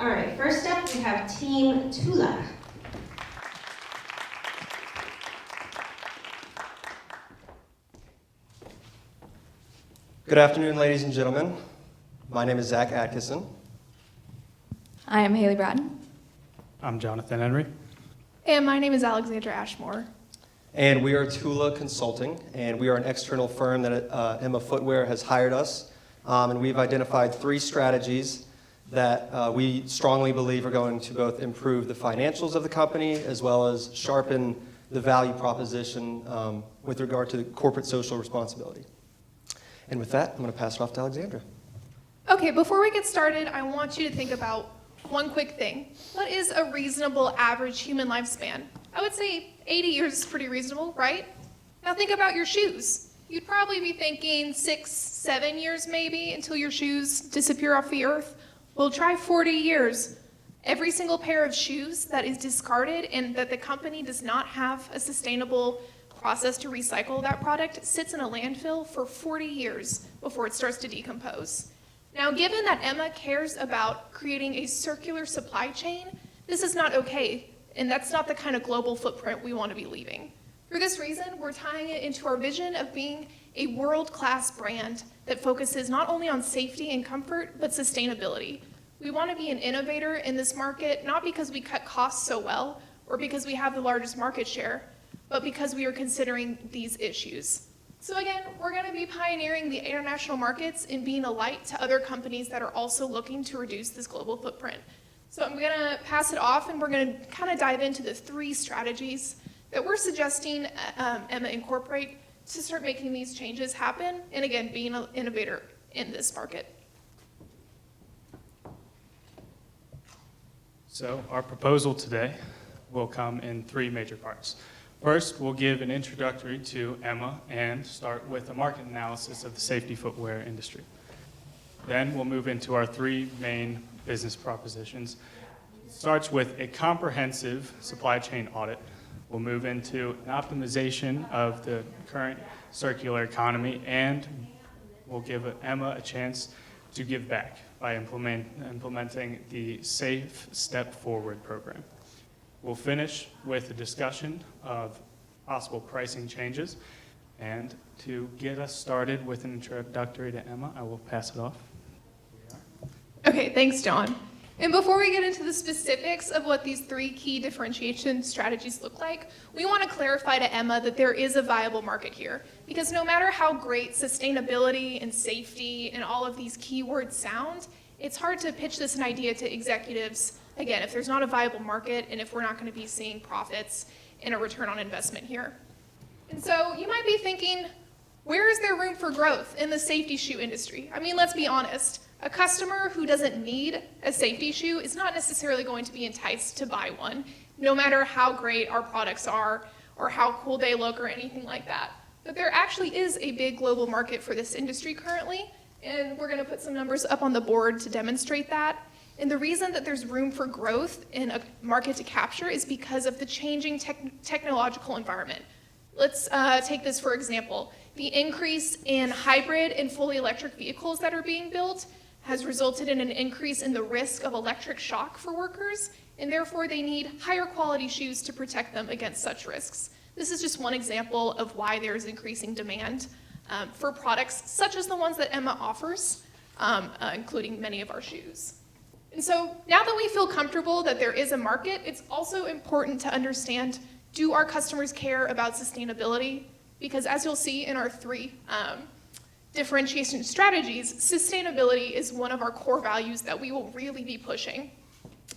All right, first up we have Team Tula. Good afternoon, ladies and gentlemen. My name is Zach Atkinson. I am Haley Bratton. I'm Jonathan Henry. And my name is Alexandra Ashmore. And we are Tula Consulting, and we are an external firm that Emma Footwear has hired us. And we've identified 3 strategies that we strongly believe are going to both improve the financials of the company as well as sharpen the value proposition with regard to corporate social responsibility. And with that, I'm going to pass it off to Alexandra. Okay, before we get started, I want you to think about one quick thing. What is a reasonable average human lifespan? I would say 80 years is pretty reasonable, right? Now think about your shoes. You'd probably be thinking 6, 7 years maybe until your shoes disappear off the earth. Well, try 40 years. Every single pair of shoes that is discarded and that the company does not have a sustainable process to recycle that product sits in a landfill for 40 years before it starts to decompose. Now, given that Emma cares about creating a circular supply chain, this is not okay, and that's not the kind of global footprint we want to be leaving. For this reason, we're tying it into our vision of being a world-class brand that focuses not only on safety and comfort, but sustainability. We want to be an innovator in this market, not because we cut costs so well, or because we have the largest market share, but because we are considering these issues. So again, we're going to be pioneering the international markets and being a light to other companies that are also looking to reduce this global footprint. So I'm going to pass it off, and we're going to kind of dive into the 3 strategies that we're suggesting Emma incorporate to start making these changes happen, and again, being an innovator in this market. So our proposal today will come in 3 major parts. First, we'll give an introductory to Emma and start with a market analysis of the safety footwear industry. Then we'll move into our 3 main business propositions. It starts with a comprehensive supply chain audit. We'll move into an optimization of the current circular economy, and we'll give Emma a chance to give back by implementing the Safe Step Forward program. We'll finish with a discussion of possible pricing changes. And to get us started with an introductory to Emma, I will pass it off. Okay, thanks, John. And before we get into the specifics of what these 3 key differentiation strategies look like, we want to clarify to Emma that there is a viable market here. Because no matter how great sustainability and safety and all of these keywords sound, it's hard to pitch this an idea to executives, again, if there's not a viable market and if we're not going to be seeing profits and a return on investment here. And so you might be thinking, where is there room for growth in the safety shoe industry? I mean, let's be honest. A customer who doesn't need a safety shoe is not necessarily going to be enticed to buy one, no matter how great our products are or how cool they look or anything like that. But there actually is a big global market for this industry currently, and we're going to put some numbers up on the board to demonstrate that. And the reason that there's room for growth in a market to capture is because of the changing technological environment. Let's take this for example. The increase in hybrid and fully electric vehicles that are being built has resulted in an increase in the risk of electric shock for workers, and therefore they need higher quality shoes to protect them against such risks. This is just one example of why there is increasing demand for products such as the ones that Emma offers, including many of our shoes. And so now that we feel comfortable that there is a market, it's also important to understand, do our customers care about sustainability? Because as you'll see in our 3 differentiation strategies, sustainability is one of our core values that we will really be pushing.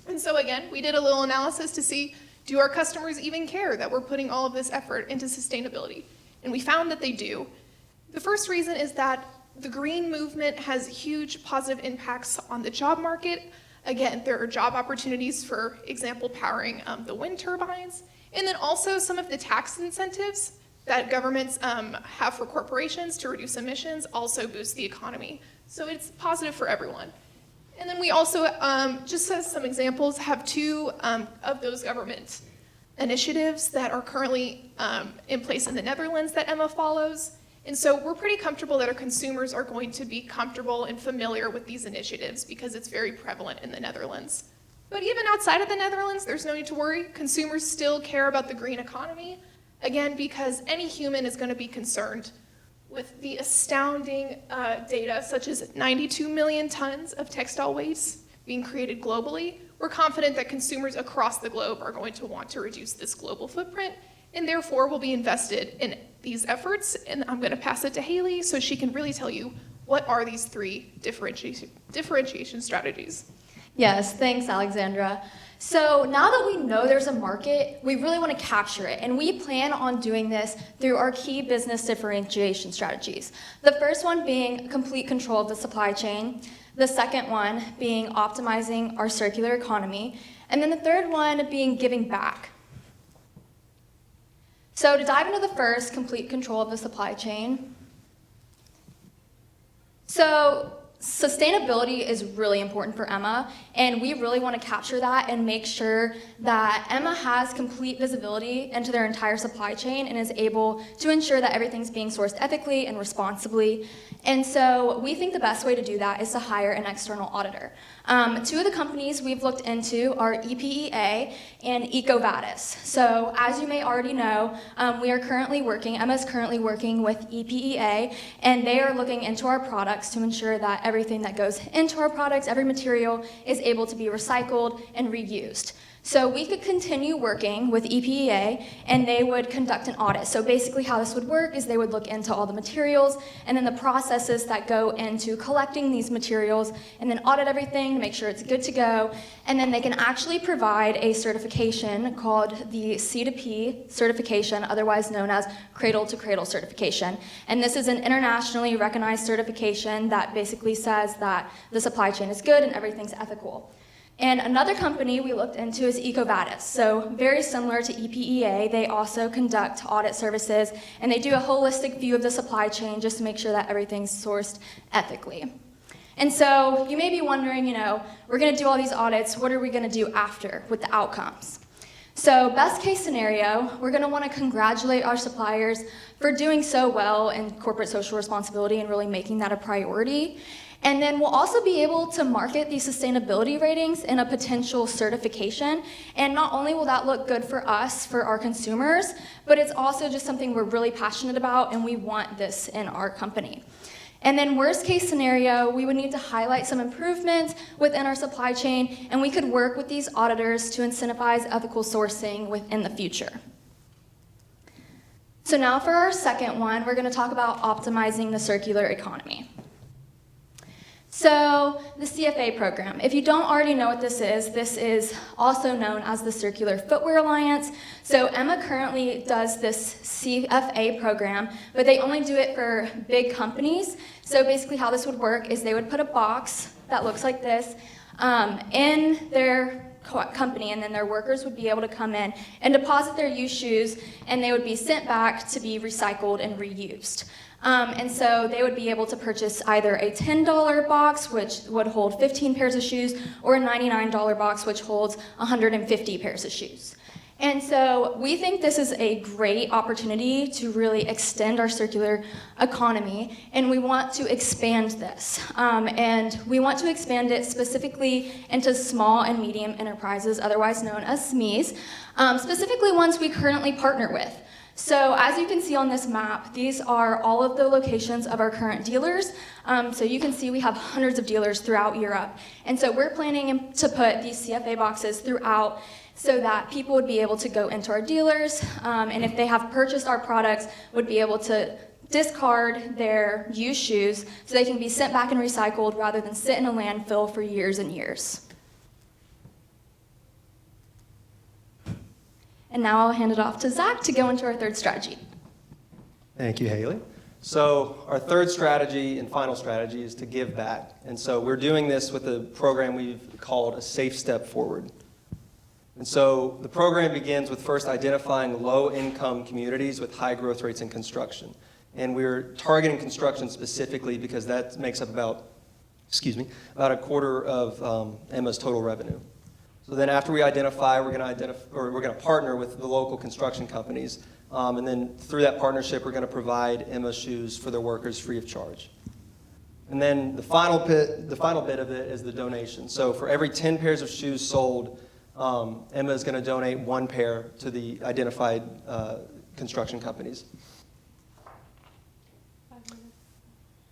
And so again, we did a little analysis to see, do our customers even care that we're putting all of this effort into sustainability? And we found that they do. The first reason is that the green movement has huge positive impacts on the job market. Again, there are job opportunities, for example, powering the wind turbines, and then also some of the tax incentives that governments have for corporations to reduce emissions also boost the economy. So it's positive for everyone. And then we also, just as some examples, have 2 of those government initiatives that are currently in place in the Netherlands that Emma follows. And so we're pretty comfortable that our consumers are going to be comfortable and familiar with these initiatives because it's very prevalent in the Netherlands. But even outside of the Netherlands, there's no need to worry. Consumers still care about the green economy, again, because any human is going to be concerned with the astounding data, such as 92 million tons of textile waste being created globally. We're confident that consumers across the globe are going to want to reduce this global footprint, and therefore will be invested in these efforts. And I'm going to pass it to Haley so she can really tell you what are these three differentiation strategies. Yes, thanks, Alexandra. So now that we know there's a market, we really want to capture it, and we plan on doing this through our key business differentiation strategies. The first one being complete control of the supply chain, the second one being optimizing our circular economy, and then the third one being giving back. So to dive into the first, complete control of the supply chain. So sustainability is really important for Emma, and we really want to capture that and make sure that Emma has complete visibility into their entire supply chain and is able to ensure that everything's being sourced ethically and responsibly. And so we think the best way to do that is to hire an external auditor. Two of the companies we've looked into are EPEA and EcoVadis. So as you may already know, Emma's currently working with EPEA, and they are looking into our products to ensure that everything that goes into our products, every material, is able to be recycled and reused. So we could continue working with EPEA, and they would conduct an audit. So basically how this would work is they would look into all the materials and then the processes that go into collecting these materials, and then audit everything to make sure it's good to go. And then they can actually provide a certification called the C2P certification, otherwise known as Cradle to Cradle certification. And this is an internationally recognized certification that basically says that the supply chain is good and everything's ethical. And another company we looked into is EcoVadis. So very similar to EPEA, they also conduct audit services, and they do a holistic view of the supply chain just to make sure that everything's sourced ethically. And so you may be wondering, we're going to do all these audits, what are we going to do after with the outcomes? So best case scenario, we're going to want to congratulate our suppliers for doing so well in corporate social responsibility and really making that a priority. And then we'll also be able to market these sustainability ratings in a potential certification. And not only will that look good for us, for our consumers, but it's also just something we're really passionate about, and we want this in our company. And then worst case scenario, we would need to highlight some improvements within our supply chain, and we could work with these auditors to incentivize ethical sourcing within the future. So now for our second one, we're going to talk about optimizing the circular economy. So the CFA program, if you don't already know what this is also known as the Circular Footwear Alliance. So Emma currently does this CFA program, but they only do it for big companies. So basically how this would work is they would put a box that looks like this in their company, and then their workers would be able to come in and deposit their used shoes, and they would be sent back to be recycled and reused. And so they would be able to purchase either a $10 box, which would hold 15 pairs of shoes, or a $99 box, which holds 150 pairs of shoes. And so we think this is a great opportunity to really extend our circular economy, and we want to expand this. And we want to expand it specifically into small and medium enterprises, otherwise known as SMEs, specifically ones we currently partner with. So as you can see on this map, these are all of the locations of our current dealers. So you can see we have hundreds of dealers throughout Europe. And so we're planning to put these CFA boxes throughout so that people would be able to go into our dealers, and if they have purchased our products, would be able to discard their used shoes so they can be sent back and recycled rather than sit in a landfill for years and years. And now I'll hand it off to Zach to go into our third strategy. Thank you, Haley. So our third strategy and final strategy is to give back. And so we're doing this with a program we've called a Safe Step Forward. And so the program begins with first identifying low-income communities with high growth rates in construction. And we're targeting construction specifically because that makes up about a quarter of Emma's total revenue. So then after we identify, we're going to partner with the local construction companies. And then through that partnership, we're going to provide Emma shoes for their workers free of charge. And then the final bit of it is the donation. So for every 10 pairs of shoes sold, Emma is going to donate 1 pair to the identified construction companies.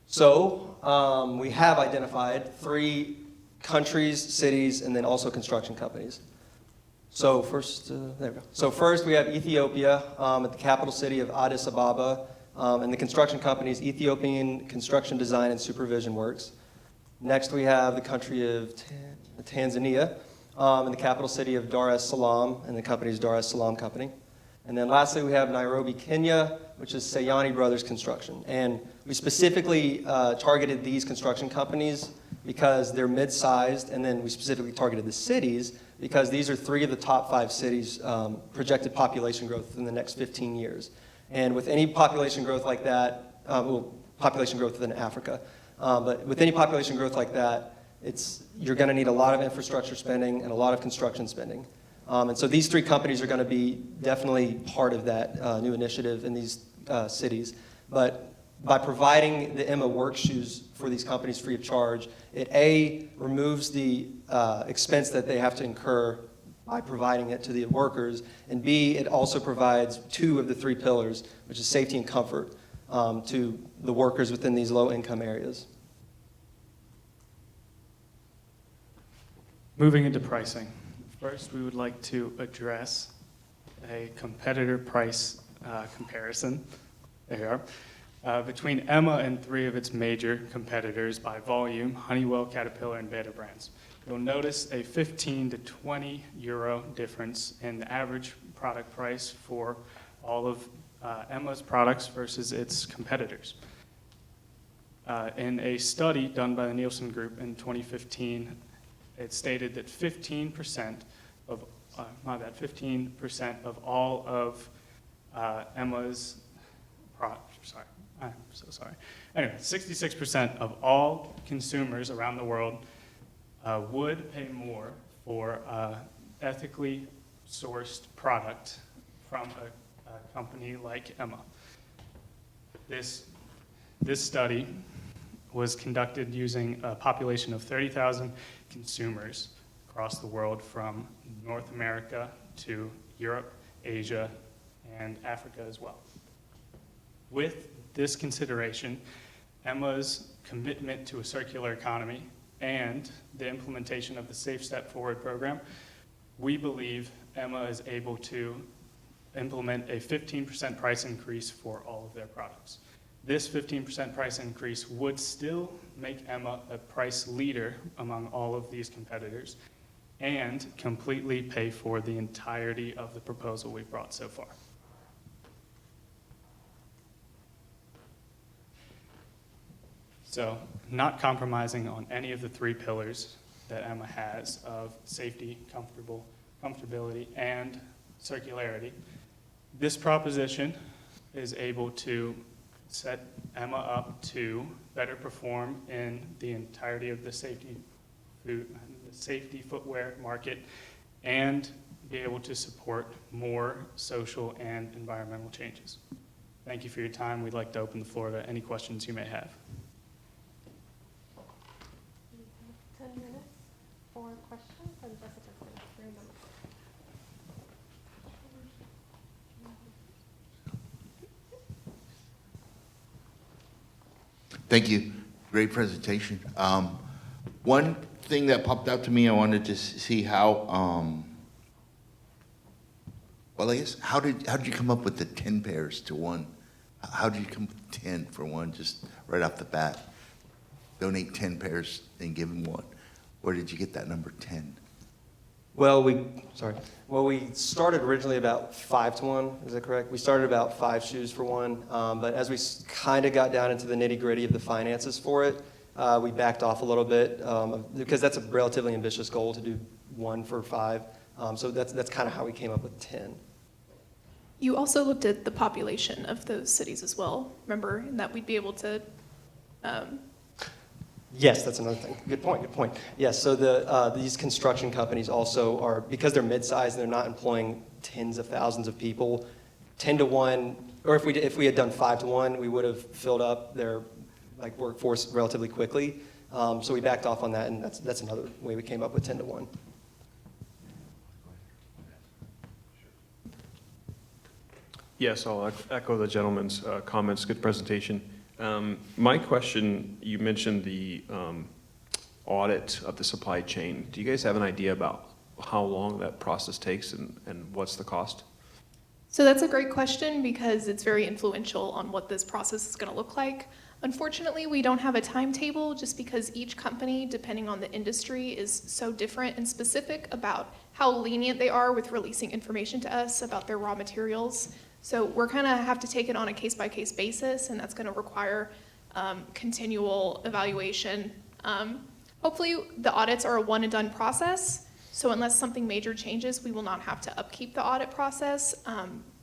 So we have identified 3 countries, cities, and then also construction companies. So first, there we go. So first we have Ethiopia at the capital city of Addis Ababa, and the construction company is Ethiopian Construction Design and Supervision Works. Next we have the country of Tanzania, in the capital city of Dar es Salaam, and the company is Dar es Salaam Company. And then lastly we have Nairobi, Kenya, which is Sayani Brothers Construction. And we specifically targeted these construction companies because they're mid-sized, and then we specifically targeted the cities because these are 3 of the top 5 cities projected population growth in the next 15 years. And with any population growth like that, population growth within Africa, but with any population growth like that, you're going to need a lot of infrastructure spending and a lot of construction spending. And so these 3 companies are going to be definitely part of that new initiative in these cities. But by providing the Emma work shoes for these companies free of charge, it A, removes the expense that they have to incur by providing it to the workers, and B, it also provides 2 of the 3 pillars, which is safety and comfort, to the workers within these low-income areas. Moving into pricing. First, we would like to address a competitor price comparison. There you are. Between Emma and 3 of its major competitors by volume, Honeywell, Caterpillar, and Beta brands. You'll notice a 15 to 20 euro difference in the average product price for all of Emma's products versus its competitors. In a study done by the Nielsen Group in 2015, it stated that 15% of all of Emma's products, I'm so sorry. Anyway, 66% of all consumers around the world would pay more for ethically sourced product from a company like Emma. This study was conducted using a population of 30,000 consumers across the world from North America to Europe, Asia, and Africa as well. With this consideration, Emma's commitment to a circular economy and the implementation of the Safe Step Forward program, we believe Emma is able to implement a 15% price increase for all of their products. This 15% price increase would still make Emma a price leader among all of these competitors and completely pay for the entirety of the proposal we've brought so far. So, not compromising on any of the 3 pillars that Emma has of safety, comfortability, and circularity, this proposition is able to set Emma up to better perform in the entirety of the safety footwear market and be able to support more social and environmental changes. Thank you for your time. We'd like to open the floor to any questions you may have. 10 minutes for questions, and Jessica's going to 3 minutes. Thank you. Great presentation. One thing that popped out to me, I wanted to see how, well, I guess, how did you come up with the 10 pairs to 1? How did you come up with 10 for 1 just right off the bat? Donate 10 pairs and give them 1. Where did you get that number 10? Well, we started originally about 5 to 1, is that correct? We started about 5 shoes for 1, but as we kind of got down into the nitty-gritty of the finances for it, we backed off a little bit, because that's a relatively ambitious goal to do 1 for 5, so that's kind of how we came up with 10. You also looked at the population of those cities as well, remember, and that we'd be able to Yes, that's another thing. Good point, good point. Yes, so these construction companies also are, because they're mid-sized and they're not employing tens of thousands of people, 10 to 1, or if we had done 5 to 1, we would have filled up their like workforce relatively quickly. So we backed off on that, and that's another way we came up with 10 to 1. Yes, I'll echo the gentleman's comments. Good presentation. My question, you mentioned the audit of the supply chain. Do you guys have an idea about how long that process takes and what's the cost? So that's a great question because it's very influential on what this process is going to look like. Unfortunately, we don't have a timetable just because each company, depending on the industry, is so different and specific about how lenient they are with releasing information to us about their raw materials. So we're kind of have to take it on a case-by-case basis, and that's going to require continual evaluation. Hopefully, the audits are a one-and-done process. So unless something major changes, we will not have to upkeep the audit process.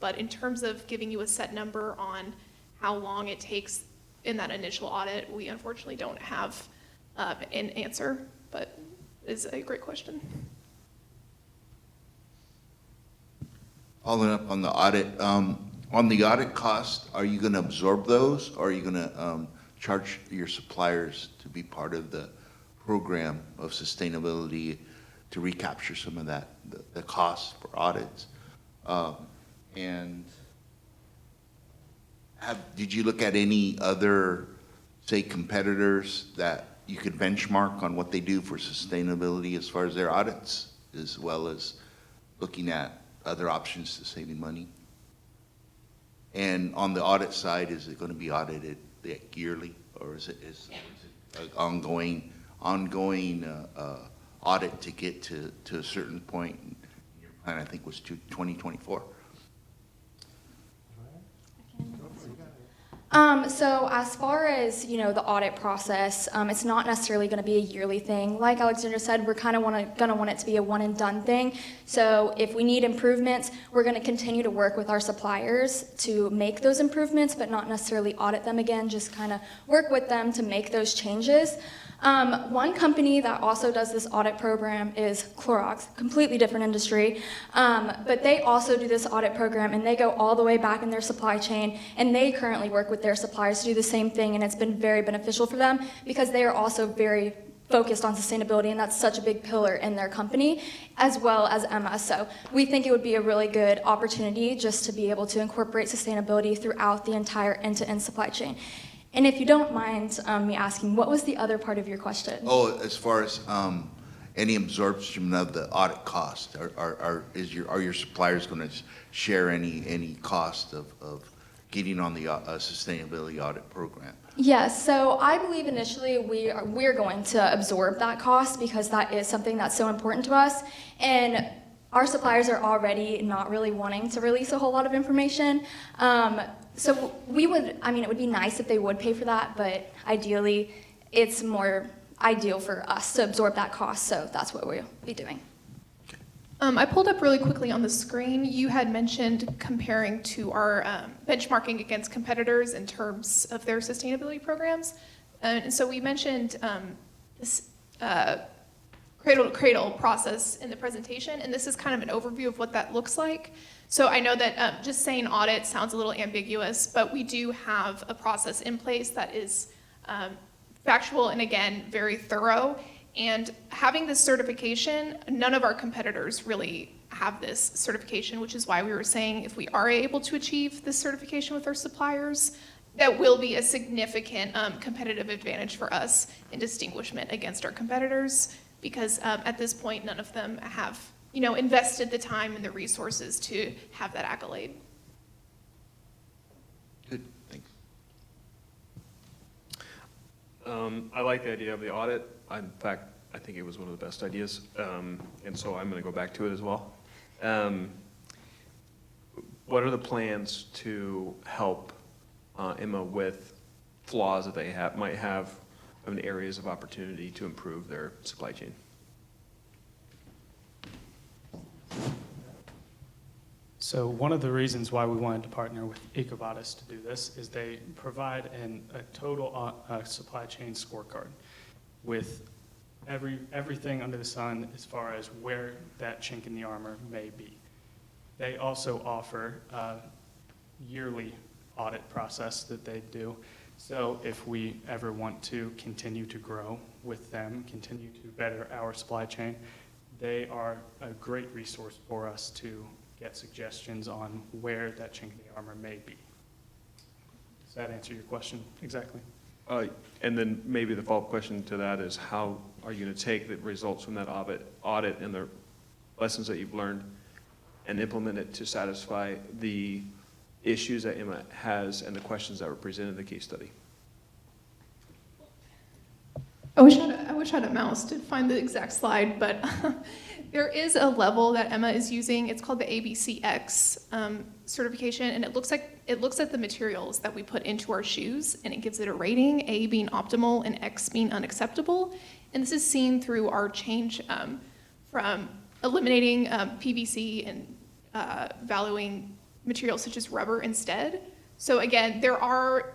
But in terms of giving you a set number on how long it takes in that initial audit, we unfortunately don't have an answer, but it's a great question. Following up on the audit cost, are you going to absorb those, or are you going to charge your suppliers to be part of the program of sustainability to recapture some of that, the costs for audits? And did you look at any other, say, competitors that you could benchmark on what they do for sustainability as far as their audits, as well as looking at other options to saving money? And on the audit side, is it going to be audited yearly, or is it an ongoing audit to get to a certain point? Your plan, I think, was to 2024. So as far as, the audit process, it's not necessarily going to be a yearly thing. Like Alexander said, we're kind of going to want it to be a one and done thing. So if we need improvements, we're going to continue to work with our suppliers to make those improvements, but not necessarily audit them again, just kind of work with them to make those changes. One company that also does this audit program is Clorox, completely different industry, but they also do this audit program, and they go all the way back in their supply chain, and they currently work with their suppliers to do the same thing, and it's been very beneficial for them because they are also very focused on sustainability, and that's such a big pillar in their company, as well as Emma. So we think it would be a really good opportunity just to be able to incorporate sustainability throughout the entire end-to-end supply chain. And if you don't mind me asking, what was the other part of your question? Oh, as far as any absorption of the audit cost, are your suppliers going to share any cost of getting on the sustainability audit program? Yes, so I believe initially we're going to absorb that cost because that is something that's so important to us. And our suppliers are already not really wanting to release a whole lot of information. So it would be nice if they would pay for that, but ideally it's more ideal for us to absorb that cost, so that's what we'll be doing. I pulled up really quickly on the screen. You had mentioned comparing to our benchmarking against competitors in terms of their sustainability programs. And so we mentioned this cradle-to-cradle process in the presentation, and this is kind of an overview of what that looks like. So I know that just saying audit sounds a little ambiguous, but we do have a process in place that is factual and, again, very thorough. And having this certification, none of our competitors really have this certification, which is why we were saying if we are able to achieve this certification with our suppliers, that will be a significant competitive advantage for us in distinguishment against our competitors, because at this point, none of them have invested the time and the resources to have that accolade. Good, thanks. I like the idea of the audit. In fact, I think it was one of the best ideas, and so I'm going to go back to it as well. What are the plans to help Emma with flaws that they might have in areas of opportunity to improve their supply chain? So one of the reasons why we wanted to partner with EcoVadis to do this is they provide a total supply chain scorecard with everything under the sun as far as where that chink in the armor may be. They also offer a yearly audit process that they do So if we ever want to continue to grow with them, continue to better our supply chain, they are a great resource for us to get suggestions on where that chink in the armor may be. Does that answer your question exactly? And then maybe the follow-up question to that is, how are you going to take the results from that audit and the lessons that you've learned and implement it to satisfy the issues that Emma has and the questions that were presented in the case study? I wish I had a mouse to find the exact slide, but there is a level that Emma is using. It's called the ABCX certification, and it looks at the materials that we put into our shoes, and it gives it a rating, A being optimal and X being unacceptable. And this is seen through our change from eliminating PVC and valuing materials such as rubber instead. So again, there are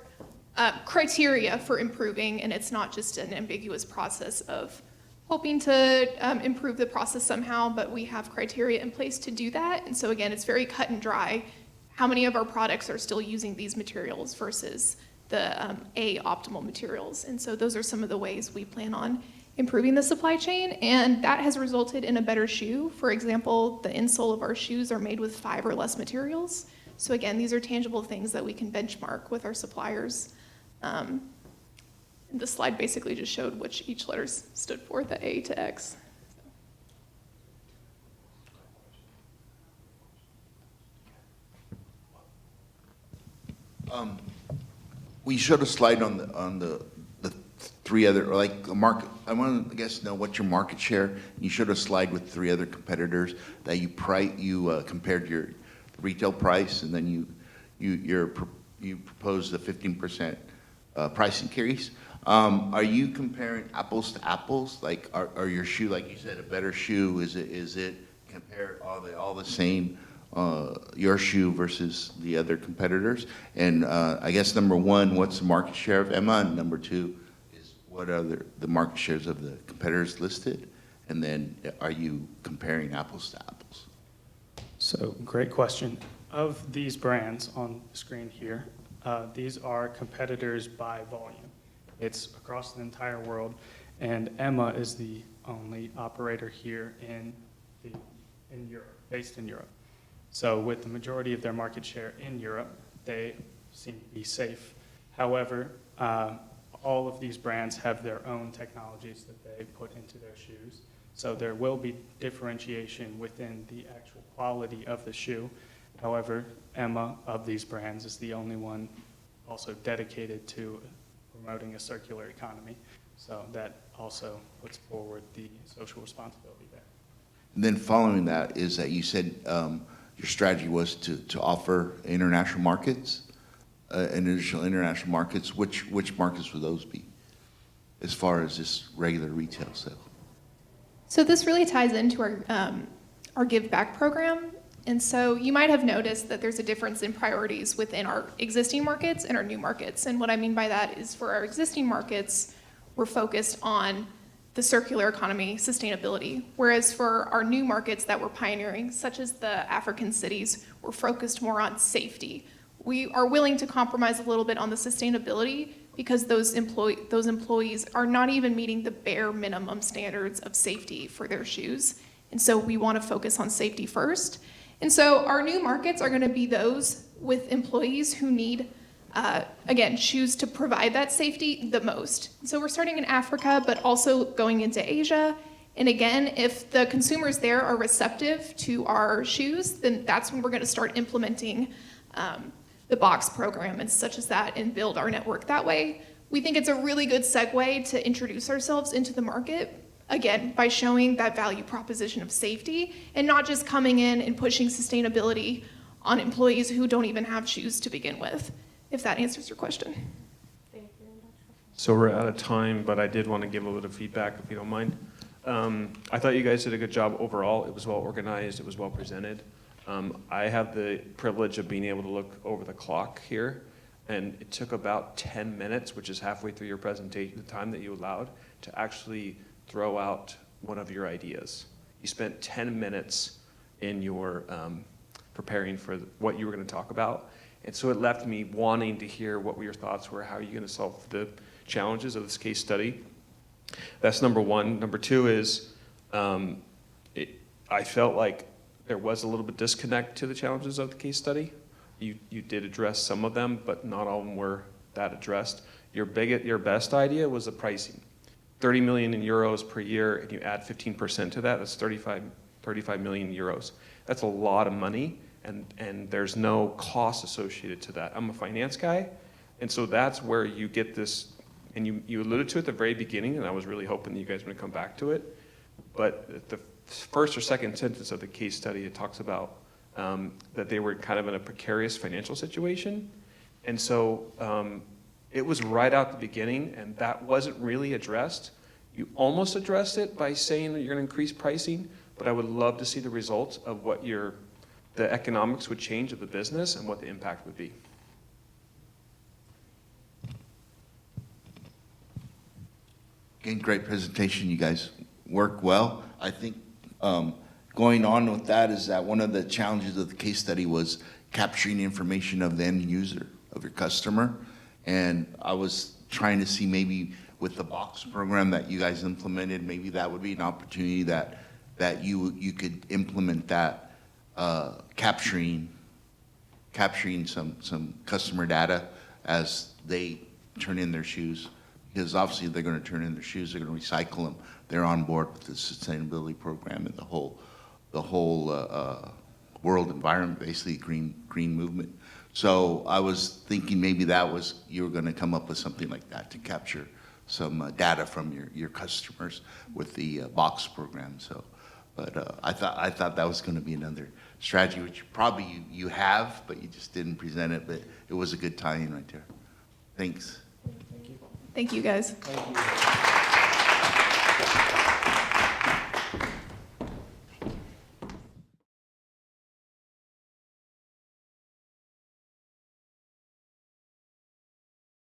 criteria for improving, and it's not just an ambiguous process of hoping to improve the process somehow, but we have criteria in place to do that. And so again, it's very cut and dry how many of our products are still using these materials versus the A optimal materials. And so those are some of the ways we plan on improving the supply chain, and that has resulted in a better shoe. For example, the insole of our shoes are made with 5 or less materials. So again, these are tangible things that we can benchmark with our suppliers. The slide basically just showed which each letter stood for, the A to X. We showed a slide on the 3 other, or like the market. I want to, I guess, know what your market share. You showed a slide with 3 other competitors that you compared your retail price, and then you proposed a 15% price increase. Are you comparing apples to apples? Like, are your shoe, like you said, a better shoe? Is it compare all the same? Your shoe versus the other competitors? And I guess number 1, what's the market share of Emma? And number 2 is what are the market shares of the competitors listed? And then are you comparing apples to apples? So, great question. Of these brands on the screen here, these are competitors by volume. It's across the entire world, and Emma is the only operator here in Europe, based in Europe. So with the majority of their market share in Europe, they seem to be safe. However, all of these brands have their own technologies that they put into their shoes. So there will be differentiation within the actual quality of the shoe. However, Emma of these brands is the only one also dedicated to promoting a circular economy. So that also puts forward the social responsibility there. And then following that is that you said your strategy was to offer international markets, additional international markets. Which markets would those be as far as just regular retail sale? So this really ties into our Give Back program. And so you might have noticed that there's a difference in priorities within our existing markets and our new markets. And what I mean by that is, for our existing markets, we're focused on the circular economy, sustainability. Whereas for our new markets that we're pioneering, such as the African cities, we're focused more on safety. We are willing to compromise a little bit on the sustainability because those employees are not even meeting the bare minimum standards of safety for their shoes. And so we want to focus on safety first. And so our new markets are going to be those with employees who need, again, shoes to provide that safety the most. So we're starting in Africa, but also going into Asia. And again, if the consumers there are receptive to our shoes, then that's when we're going to start implementing the box program and such as that, and build our network that way. We think it's a really good segue to introduce ourselves into the market, again, by showing that value proposition of safety and not just coming in and pushing sustainability on employees who don't even have shoes to begin with, if that answers your question. Thank you. So we're out of time, but I did want to give a little bit of feedback, if you don't mind. I thought you guys did a good job overall. It was well organized. It was well presented. I have the privilege of being able to look over the clock here, and it took about 10 minutes, which is halfway through your presentation, the time that you allowed, to actually throw out one of your ideas. You spent 10 minutes in your preparing for what you were going to talk about, And so it left me wanting to hear what your thoughts were, how are you going to solve the challenges of this case study. That's number one. Number two is I felt like there was a little bit disconnect to the challenges of the case study. You did address some of them, but not all of them were that addressed. Your best idea was the pricing. 30 million euros per year, and you add 15% to that, that's 35 million euros. That's a lot of money, and there's no cost associated to that. I'm a finance guy, and so that's where you get this, and you alluded to it at the very beginning, and I was really hoping that you guys were going to come back to it. But the first or second sentence of the case study, it talks about that they were kind of in a precarious financial situation. And so it was right out the beginning, and that wasn't really addressed. You almost addressed it by saying that you're going to increase pricing, but I would love to see the results of what the economics would change of the business and what the impact would be. Again, great presentation. You guys work well. I think going on with that is that one of the challenges of the case study was capturing information of the end user, of your customer. And I was trying to see maybe with the box program that you guys implemented, maybe that would be an opportunity that you could implement that, capturing some customer data as they turn in their shoes. Because obviously they're going to turn in their shoes, they're going to recycle them. They're on board with the sustainability program and the whole world environment, basically green movement. So I was thinking maybe you were going to come up with something like that to capture some data from your customers with the box program. So, but I thought that was going to be another strategy, which probably you have, but you just didn't present it. But it was a good tie-in right there. Thanks. Thank you, guys. Thank you.